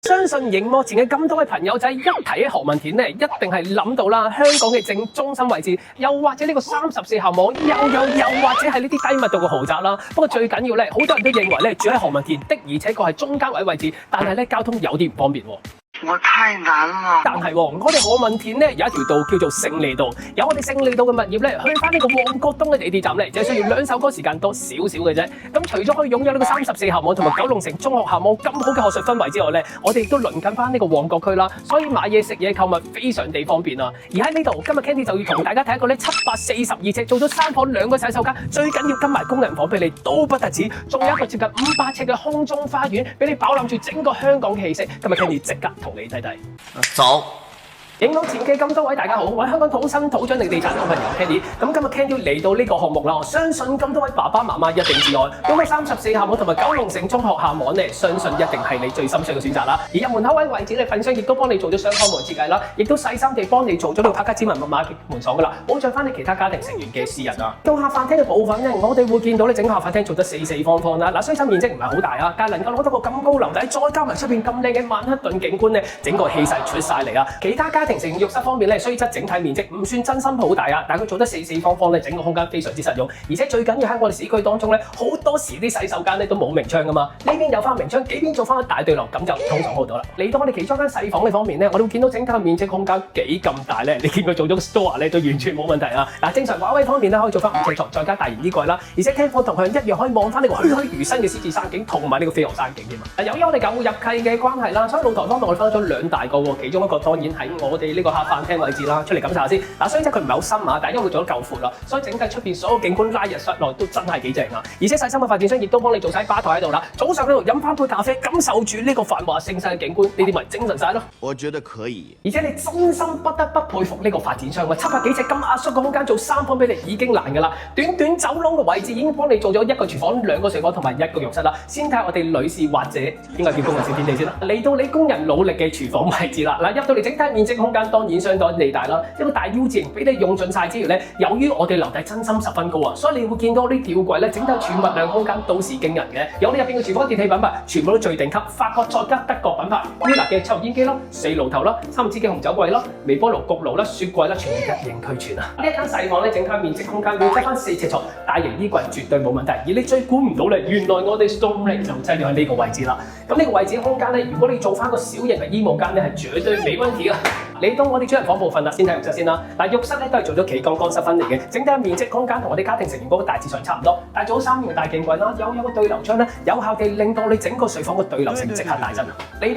相信熒幕前嘅咁多位朋友仔一提起何文田咧，一定係諗到啦，香港嘅正中心位置，又或者呢個34校網，又或者係呢啲低密度嘅豪宅啦。不過最緊要咧，好多人都認為咧，住喺何文田的而且確係中間位置，但係咧交通有啲唔方便喎。我太難啦！但係我哋何文田咧有一條道叫做勝利道，有我哋勝利道嘅物業咧，去翻呢個旺角東嘅地鐵站咧，就需要2首歌時間多少少嘅啫。咁除咗可以擁有呢個34校網同埋九龍城中學校網咁好嘅學術氛圍之外咧，我哋亦都鄰近翻呢個旺角區啦，所以買嘢食嘢購物非常地方便啊。而喺呢度，今日 Candy 就要同大家睇一個咧742尺，做咗3房2個洗手間，最緊要跟埋工人房俾你都不特止，仲有一個接近500尺嘅空中花園，俾你飽覽住整個香港嘅氣息。今日 Candy 即刻同你睇睇。走。影到前嘅咁多位大家好，我係香港土生土長地產好朋友 Candy。咁今日 Candy 嚟到呢個項目啦，我相信咁多位爸爸媽媽一定至愛。擁有34校網同埋九龍城中學校網咧，相信一定係你最心水嘅選擇啦。而入門口位置咧，份商亦都幫你做咗雙開門設計啦，亦都細心地幫你做咗呢個拍卡指紋密碼門鎖噶啦，保障翻你其他家庭成員嘅私隱啊。到客飯廳嘅部分咧，我哋會見到咧整個客飯廳做得四方啦。嗱，雖則面積唔係好大啊，但係能夠攞到個咁高樓底，再加埋出邊咁靚嘅曼克頓景觀咧，整個氣勢出晒嚟啊！其他家庭成員浴室方面咧，雖則整體面積唔算真心好大啊，但係佢做得四方咧，整個空間非常之實用，而且最緊要喺我哋市區當中咧，好多時啲洗手間咧都冇明窗噶嘛，呢邊有翻明窗，幾邊做翻一大對流，咁就通爽好多啦。嚟到我哋其中間細房嘅方面咧，我哋會見到整體嘅面積空間幾咁大咧，你見佢做咗個 store 咧都完全冇問題啊！嗱，正常畫位方面咧可以做翻5尺床，再加大型衣櫃啦，而且廳房同向一樣可以望翻呢個栩栩如生嘅獅子山景同埋呢個飛鵝山景添啊！由於我哋舊戶入契嘅關係啦，所以露台方面我哋分咗2大個喎，其中一個當然喺我哋呢個客飯廳位置啦，出嚟感受下先。嗱，雖則佢唔係好深啊，但係因為佢做得夠闊啦，所以整體出邊所有景觀拉入室內都真係幾正啊！而且細心嘅發展商亦都幫你做晒吧台喺度啦，早上喺度飲翻杯咖啡，感受住呢個繁華盛世嘅景觀，呢啲咪精神晒咯！我覺得可以。而且你真心不得不佩服呢個發展商啊，700幾尺咁壓縮嘅空間做3房俾你已經難㗎啦，短走廊嘅位置已經幫你做咗1個廚房、2個睡房同埋1個浴室啦。先睇下我哋女士或者應該叫工人小天地先啦，嚟到你工人努力嘅廚房位置啦，嗱，入到嚟整體面積空間當然相當地大啦，一個大 U 字形俾你用盡晒之餘咧，由於我哋樓底真心十分高啊，所以你會見到呢吊櫃咧，整體儲物量空間都是驚人嘅。有你入邊嘅廚房電器品牌，全部都最頂級，法國再加德國品牌，Miele嘅抽油煙機啦、4爐頭啦、3支嘅紅酒櫃啦、微波爐、焗爐啦、雪櫃啦，全部一應俱全啊！呢一間細房咧，整體面積空間要得翻4尺床，大型衣櫃絕對冇問題。而你最估唔到咧，原來我哋 Storm 就擠咗喺呢個位置啦。咁呢個位置空間咧，如果你做翻個小型嘅衣帽間咧，係絕對冇問題啊！嚟到我哋主人房部分啦，先睇浴室先啦。嗱，浴室咧都係做咗企缸乾濕分離嘅，整體面積空間同我哋家庭成員嗰個大致上差唔多，但係做咗3面嘅大鏡櫃啦，有個對流窗咧，有效地令到你整個睡房嘅對流性即刻大增啊！